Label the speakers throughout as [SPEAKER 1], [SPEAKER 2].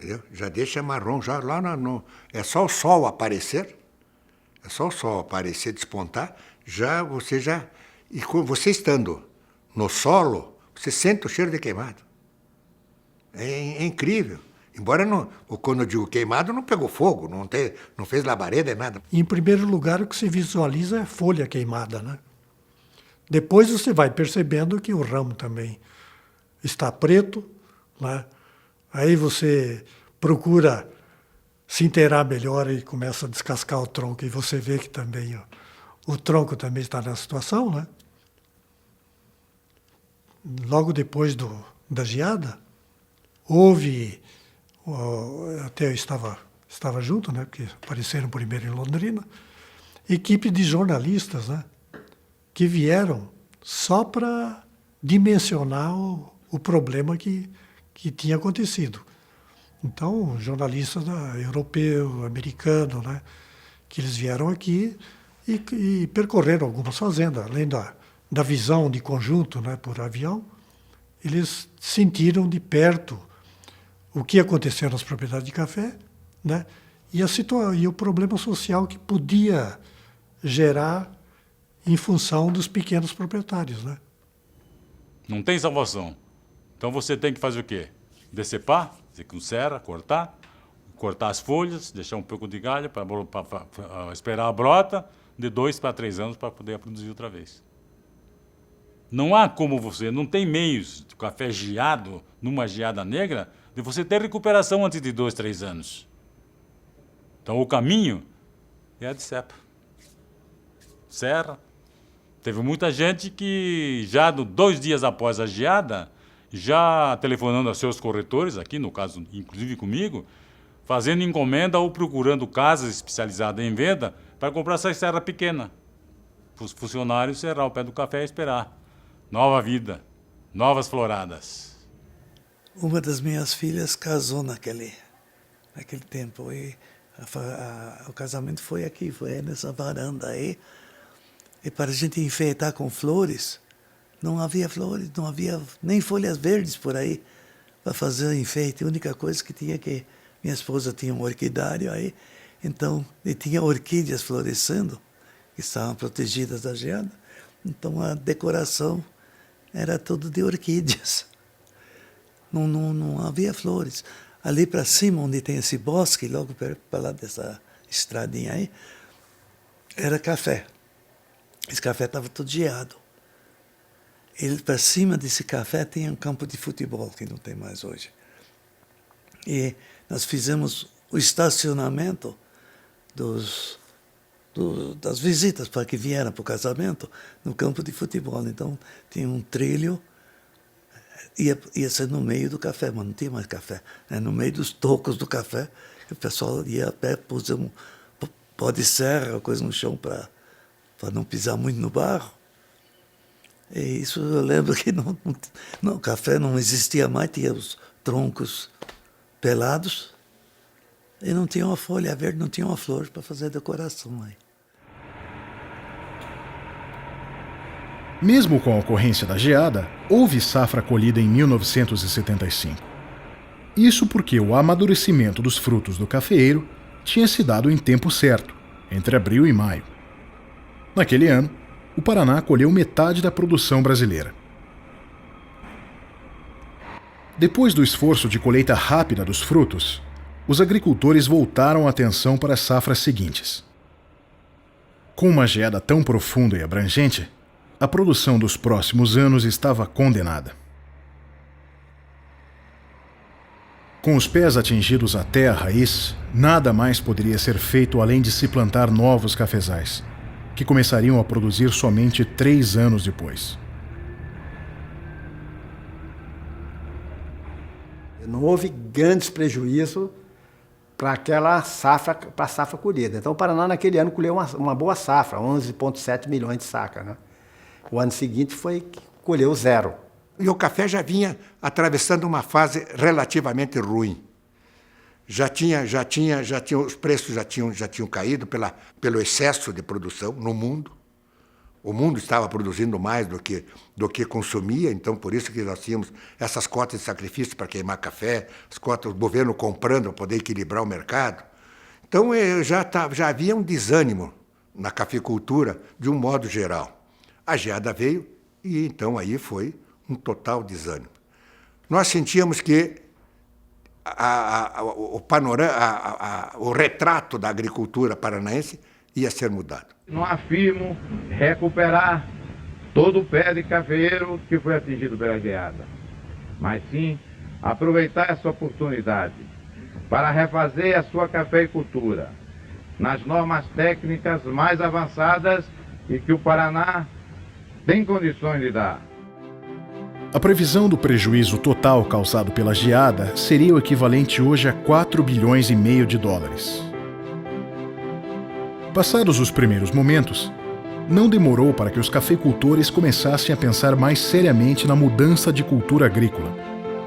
[SPEAKER 1] entendeu? Já deixa marrom, já lá é só o sol aparecer, despontar, e você estando no solo, você sente o cheiro de queimado. É incrível. Embora quando eu digo queimado, não pegou fogo, não fez labareda, nada.
[SPEAKER 2] Em primeiro lugar, o que se visualiza é a folha queimada, né? Depois você vai percebendo que o ramo também está preto, né? Aí você procura se inteirar melhor e começa a descascar o tronco, e você vê que também o tronco também está na situação, né? Logo depois da geada, houve, até eu estava junto, né? Porque apareceram primeiro em Londrina, equipe de jornalistas, né? Que vieram só para dimensionar o problema que tinha acontecido. Então, jornalistas europeu, americano, né, que eles vieram aqui e percorreram algumas fazendas, além da visão de conjunto, né, por avião, eles sentiram de perto o que aconteceu nas propriedades de café, né, e o problema social que podia gerar em função dos pequenos proprietários, né?
[SPEAKER 3] Não tem salvação. Então você tem que fazer o quê? Decepar, com cera, cortar as folhas, deixar um pouco de galho para esperar a brota, de 2 para 3 anos para poder produzir outra vez. Não há como não tem meios de café geado, numa geada negra, de você ter recuperação antes de 2, 3 anos. Então o caminho é a decepa. Serra. Teve muita gente que já 2 dias após a geada, já telefonando a seus corretores, aqui no caso, inclusive comigo, fazendo encomenda ou procurando casas especializadas em venda para comprar essa serra pequena. Para os funcionários serrar o pé do café e esperar. Nova vida, novas floradas.
[SPEAKER 4] Uma das minhas filhas casou naquele tempo e o casamento foi aqui, foi nessa varanda aí. E para a gente enfeitar com flores, não havia flores, não havia nem folhas verdes por aí para fazer o enfeite. A única coisa que tinha minha esposa tinha um orquidário aí, então, e tinha orquídeas florescendo, que estavam protegidas da geada. Então a decoração era tudo de orquídeas. Não havia flores. Ali para cima, onde tem esse bosque, logo para lá dessa estradinha aí, era café. Esse café estava todo geado. Para cima desse café tinha um campo de futebol, que não tem mais hoje. E nós fizemos o estacionamento das visitas para que vieram para o casamento no campo de futebol. Então tinha um trilho, ia ser no meio do café, mas não tinha mais café. No meio dos tocos do café, o pessoal ia a pé, pusemos pó de serra, coisa no chão para não pisar muito no barro. E isso eu lembro que o café não existia mais, tinha os troncos pelados e não tinha uma folha verde, não tinha uma flor para fazer decoração aí.
[SPEAKER 5] Mesmo com a ocorrência da geada, houve safra colhida em 1975. Isso porque o amadurecimento dos frutos do cafeeiro tinha se dado em tempo certo, entre abril e maio. Naquele ano, o Paraná colheu metade da produção brasileira. Depois do esforço de colheita rápida dos frutos, os agricultores voltaram a atenção para as safras seguintes. Com uma geada tão profunda e abrangente, a produção dos próximos anos estava condenada. Com os pés atingidos até a raiz, nada mais poderia ser feito além de se plantar novos cafezais, que começariam a produzir somente 3 anos depois.
[SPEAKER 6] Não houve grandes prejuízos para a safra colhida. Então o Paraná naquele ano colheu uma boa safra, 11,7 milhões de sacas, né? O ano seguinte colheu 0.
[SPEAKER 1] E o café já vinha atravessando uma fase relativamente ruim. Os preços já tinham caído pelo excesso de produção no mundo. O mundo estava produzindo mais do que consumia, então por isso que nós tínhamos essas cotas de sacrifício para queimar café, as cotas do governo comprando para poder equilibrar o mercado. Então já havia um desânimo na cafeicultura de um modo geral. A geada veio e então aí foi um total desânimo. Nós sentíamos que o retrato da agricultura paranaense ia ser mudado.
[SPEAKER 7] Não afirmo recuperar todo o pé de cafeeiro que foi atingido pela geada, mas sim aproveitar essa oportunidade para refazer a sua cafeicultura nas normas técnicas mais avançadas e que o Paraná tem condições de dar.
[SPEAKER 5] A previsão do prejuízo total causado pela geada seria o equivalente hoje a 4 bilhões e meio de dólares. Passados os primeiros momentos, não demorou para que os cafeicultores começassem a pensar mais seriamente na mudança de cultura agrícola,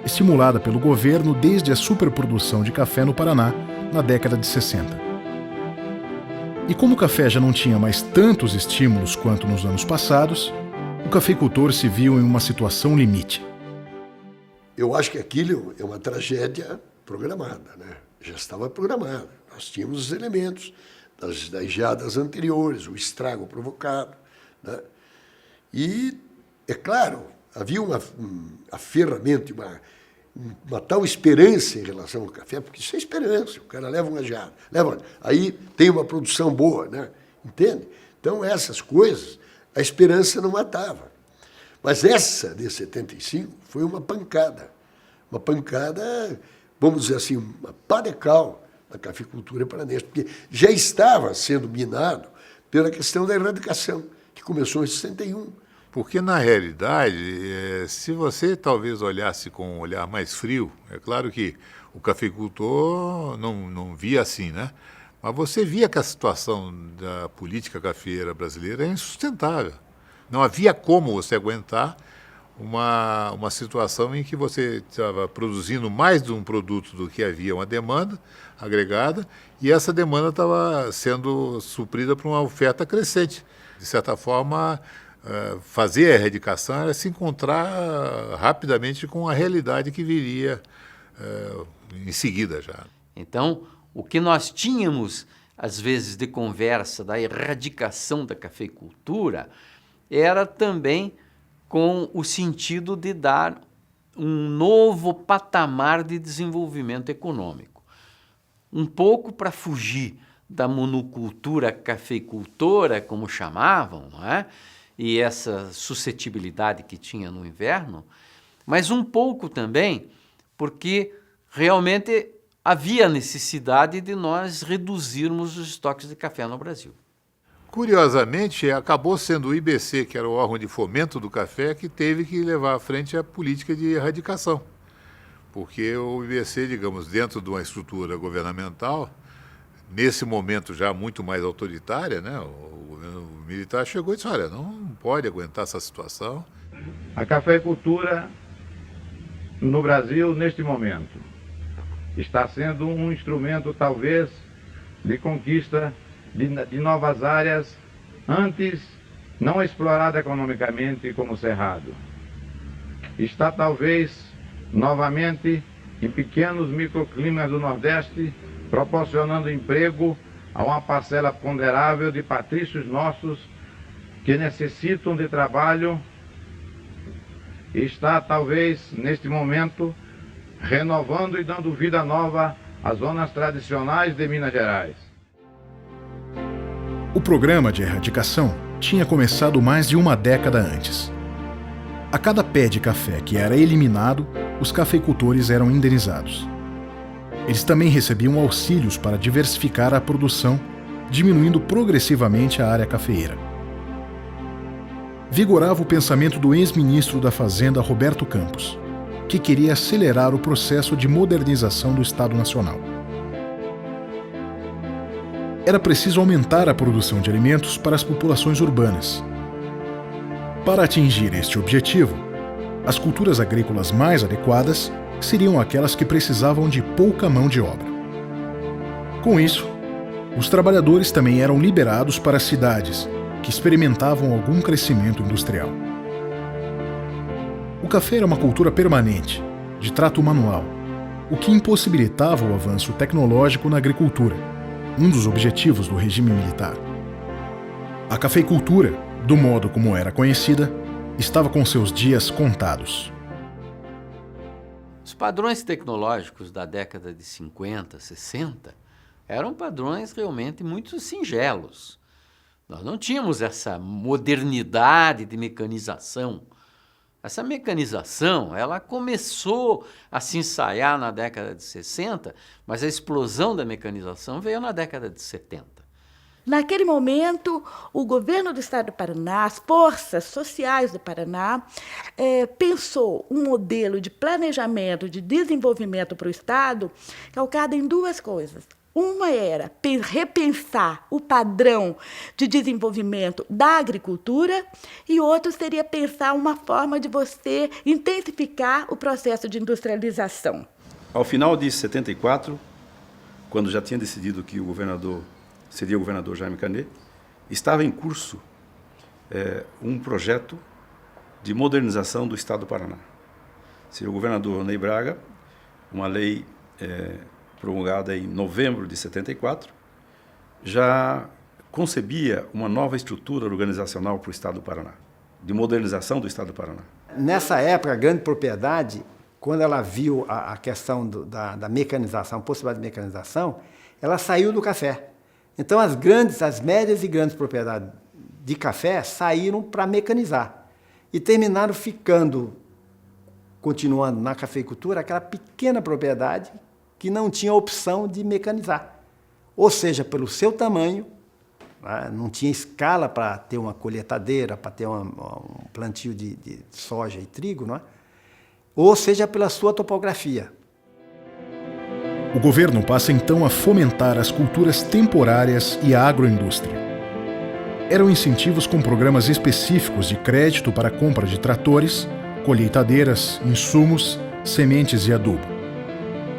[SPEAKER 5] estimulada pelo governo desde a superprodução de café no Paraná na década de 60. E como o café já não tinha mais tantos estímulos quanto nos anos passados, o cafeicultor se viu em uma situação limite.
[SPEAKER 8] Eu acho que aquilo é uma tragédia programada, né? Já estava programada. Nós tínhamos os elementos das geadas anteriores, o estrago provocado, né? E, é claro, havia um aferramento, uma tal esperança em relação ao café, porque isso é esperança, o cara leva uma geada, aí tem uma produção boa, né? Entende? Então, essas coisas, a esperança não matava. Mas essa de 75 foi uma pancada, vamos dizer assim, uma pá de cal na cafeicultura paranense, porque já estava sendo minado pela questão da erradicação, que começou em 61.
[SPEAKER 9] Porque, na realidade, se você talvez olhasse com um olhar mais frio, é claro que o cafeicultor não via assim, né? Mas você via que a situação da política cafeeira brasileira é insustentável. Não havia como você aguentar uma situação em que você estava produzindo mais de um produto do que havia uma demanda agregada e essa demanda estava sendo suprida por uma oferta crescente. De certa forma, fazer a erradicação era se encontrar rapidamente com a realidade que viria em seguida já.
[SPEAKER 10] Então, o que nós tínhamos, às vezes, de conversa da erradicação da cafeicultura era também com o sentido de dar um novo patamar de desenvolvimento econômico. Um pouco para fugir da monocultura cafeicultora, como chamavam, não é? E essa suscetibilidade que tinha no inverno, mas um pouco também porque realmente havia necessidade de nós reduzirmos os estoques de café no Brasil.
[SPEAKER 9] Curiosamente, acabou sendo o IBC, que era o órgão de fomento do café, que teve que levar à frente a política de erradicação. Porque o IBC, digamos, dentro de uma estrutura governamental, nesse momento já muito mais autoritária, né, o governo militar chegou e disse, olha, não pode aguentar essa situação.
[SPEAKER 7] A cafeicultura no Brasil, neste momento, está sendo um instrumento, talvez, de conquista de novas áreas antes não explorada economicamente como o Cerrado. Está talvez novamente em pequenos microclimas do Nordeste, proporcionando emprego a uma parcela ponderável de patrícios nossos que necessitam de trabalho. Está talvez neste momento renovando e dando vida nova às zonas tradicionais de Minas Gerais.
[SPEAKER 5] O programa de erradicação tinha começado mais de uma década antes. A cada pé de café que era eliminado, os cafeicultores eram indenizados. Eles também recebiam auxílios para diversificar a produção, diminuindo progressivamente a área cafeeira. Vigorava o pensamento do ex-ministro da Fazenda, Roberto Campos, que queria acelerar o processo de modernização do Estado Nacional. Era preciso aumentar a produção de alimentos para as populações urbanas. Para atingir este objetivo, as culturas agrícolas mais adequadas seriam aquelas que precisavam de pouca mão de obra. Com isso, os trabalhadores também eram liberados para as cidades, que experimentavam algum crescimento industrial. O café era uma cultura permanente, de trato manual, o que impossibilitava o avanço tecnológico na agricultura, um dos objetivos do regime militar. A cafeicultura, do modo como era conhecida, estava com seus dias contados.
[SPEAKER 10] Os padrões tecnológicos da década de 50, 60 eram padrões realmente muito singelos. Nós não tínhamos essa modernidade de mecanização. Essa mecanização, ela começou a se ensaiar na década de 60, mas a explosão da mecanização veio na década de 70.
[SPEAKER 11] Naquele momento, o governo do estado do Paraná, as forças sociais do Paraná, pensou um modelo de planejamento, de desenvolvimento para o estado, calcado em duas coisas. Uma era repensar o padrão de desenvolvimento da agricultura e outro seria pensar uma forma de você intensificar o processo de industrialização.
[SPEAKER 12] Ao final de 74, quando já tinha decidido que o governador seria o governador Jaime Canet, estava em curso um projeto de modernização do estado do Paraná. Seria o governador Ney Braga, uma lei promulgada em novembro de 74, já concebia uma nova estrutura organizacional para o estado do Paraná, de modernização do estado do Paraná.
[SPEAKER 6] Nessa época, a grande propriedade, quando ela viu a questão da mecanização, a possibilidade de mecanização, ela saiu do café. Então, as médias e grandes propriedades de café saíram para mecanizar e terminaram continuando na cafeicultura, aquela pequena propriedade que não tinha opção de mecanizar. Ou seja, pelo seu tamanho, não tinha escala para ter uma colheitadeira, para ter um plantio de soja e trigo, não é? Ou seja, pela sua topografia.
[SPEAKER 5] O governo passa então a fomentar as culturas temporárias e a agroindústria. Eram incentivos com programas específicos de crédito para a compra de tratores, colheitadeiras, insumos, sementes e adubo.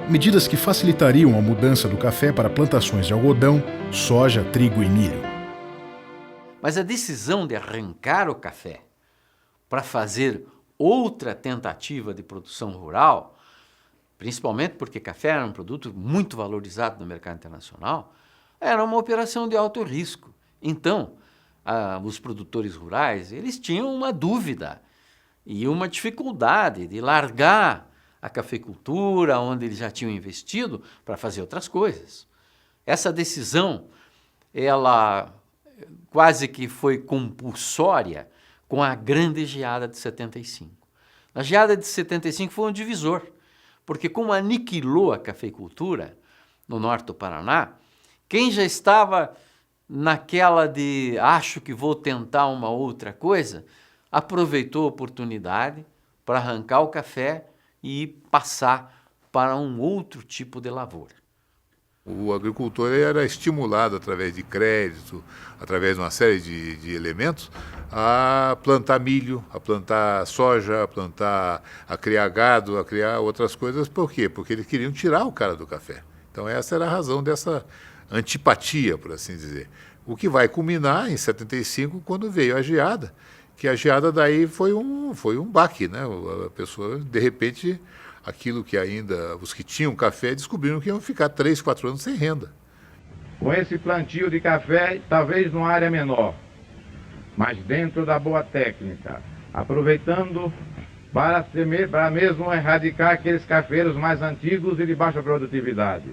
[SPEAKER 5] Medidas que facilitariam a mudança do café para plantações de algodão, soja, trigo e milho.
[SPEAKER 10] Mas a decisão de arrancar o café para fazer outra tentativa de produção rural, principalmente porque café era um produto muito valorizado no mercado internacional, era uma operação de alto risco. Então, os produtores rurais, eles tinham uma dúvida e uma dificuldade de largar a cafeicultura, onde eles já tinham investido, para fazer outras coisas. Essa decisão, ela quase que foi compulsória com a grande geada de 75. A geada de 75 foi um divisor, porque como aniquilou a cafeicultura no norte do Paraná, quem já estava naquela de acho que vou tentar uma outra coisa, aproveitou a oportunidade para arrancar o café e passar para um outro tipo de lavoura.
[SPEAKER 9] O agricultor era estimulado através de crédito, através de uma série de elementos, a plantar milho, a plantar soja, a criar gado, a criar outras coisas. Por quê? Porque eles queriam tirar o cara do café. Então essa era a razão dessa antipatia, por assim dizer. O que vai culminar em 75, quando veio a geada, que a geada daí foi um baque, né? A pessoa, de repente, aquilo que ainda os que tinham café descobriram que iam ficar 3, 4 anos sem renda.
[SPEAKER 7] Com esse plantio de café, talvez numa área menor, mas dentro da boa técnica, aproveitando para mesmo erradicar aqueles cafeiros mais antigos e de baixa produtividade.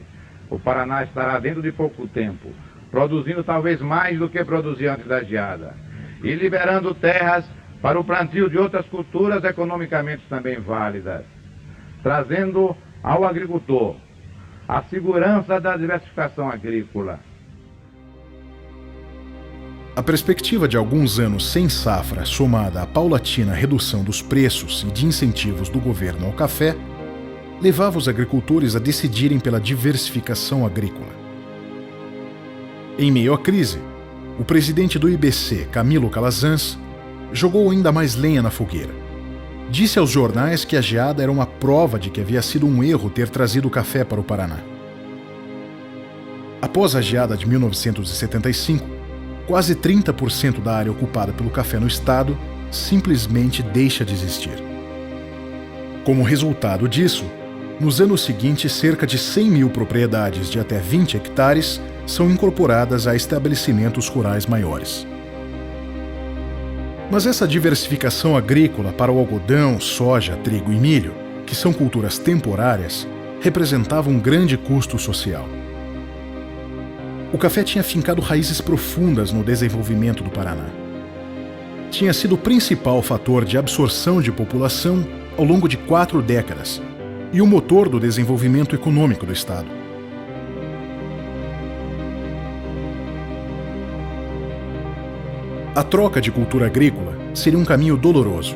[SPEAKER 7] O Paraná estará dentro de pouco tempo, produzindo talvez mais do que produzia antes da geada, e liberando terras para o plantio de outras culturas economicamente também válidas, trazendo ao agricultor a segurança da diversificação agrícola.
[SPEAKER 5] A perspectiva de alguns anos sem safra, somada à paulatina redução dos preços e de incentivos do governo ao café, levava os agricultores a decidirem pela diversificação agrícola. Em meio à crise, o presidente do IBC, Camilo Calazans, jogou ainda mais lenha na fogueira. Disse aos jornais que a geada era uma prova de que havia sido um erro ter trazido o café para o Paraná. Após a geada de 1975, quase 30% da área ocupada pelo café no estado simplesmente deixa de existir. Como resultado disso, nos anos seguintes, cerca de 100 mil propriedades de até 20 hectares são incorporadas a estabelecimentos rurais maiores. Mas essa diversificação agrícola para o algodão, soja, trigo e milho, que são culturas temporárias, representava um grande custo social. O café tinha fincado raízes profundas no desenvolvimento do Paraná. Tinha sido o principal fator de absorção de população ao longo de 4 décadas e o motor do desenvolvimento econômico do estado. A troca de cultura agrícola seria um caminho doloroso,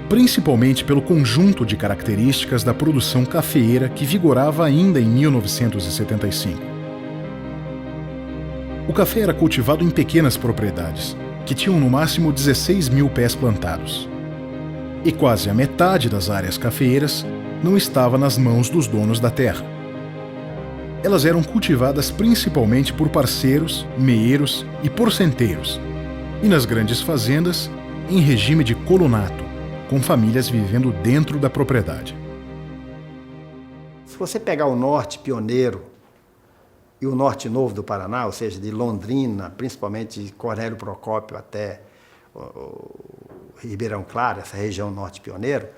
[SPEAKER 5] principalmente pelo conjunto de características da produção cafeeira que vigorava ainda em 1975. O café era cultivado em pequenas propriedades, que tinham no máximo 16 mil pés plantados. E quase a metade das áreas cafeeiras não estava nas mãos dos donos da terra. Elas eram cultivadas principalmente por parceiros, meeiros e porcenteiros, e nas grandes fazendas, em regime de colonato, com famílias vivendo dentro da propriedade.
[SPEAKER 6] Se você pegar o norte pioneiro e o norte novo do Paraná, ou seja, de Londrina, principalmente de Cornélio Procópio até o Ribeirão Claro, essa região norte pioneiro,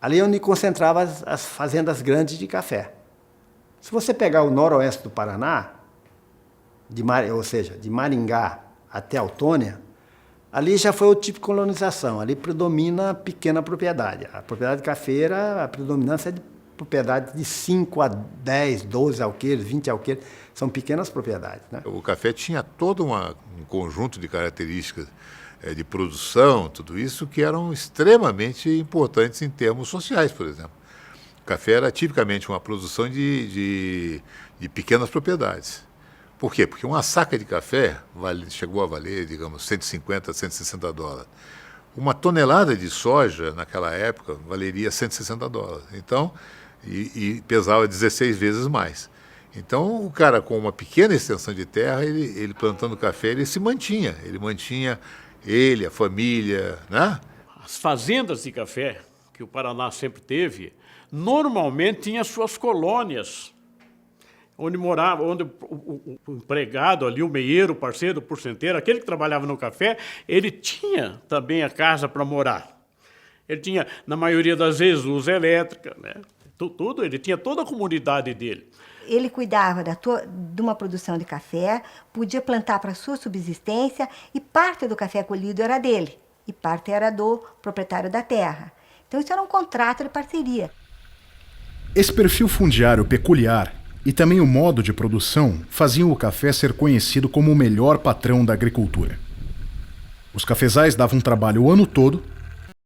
[SPEAKER 6] ali é onde concentrava as fazendas grandes de café. Se você pegar o noroeste do Paraná, ou seja, de Maringá até Autônia, ali já foi o tipo de colonização, ali predomina a pequena propriedade. A propriedade cafeira, a predominância é de propriedade de 5 a 10, 12 alqueires, 20 alqueires, são pequenas propriedades, né?
[SPEAKER 9] O café tinha todo um conjunto de características de produção, tudo isso, que eram extremamente importantes em termos sociais, por exemplo. O café era tipicamente uma produção de pequenas propriedades. Por quê? Porque uma saca de café chegou a valer, digamos, 150, 160 dólares. Uma tonelada de soja, naquela época, valeria 160 dólares. Então, e pesava 16 vezes mais. Então, o cara com uma pequena extensão de terra, ele plantando café, ele se mantinha. Ele mantinha ele, a família, né?
[SPEAKER 13] As fazendas de café, que o Paraná sempre teve, normalmente tinham suas colônias, onde morava, onde o empregado ali, o meieiro, o parceiro, o porcenteiro, aquele que trabalhava no café, ele tinha também a casa para morar. Ele tinha, na maioria das vezes, luz elétrica, né? Tudo, ele tinha toda a comunidade dele.
[SPEAKER 14] Ele cuidava de uma produção de café, podia plantar para sua subsistência e parte do café colhido era dele e parte era do proprietário da terra. Então isso era um contrato de parceria.
[SPEAKER 5] Esse perfil fundiário peculiar e também o modo de produção faziam o café ser conhecido como o melhor patrão da agricultura. Os cafezais davam trabalho o ano todo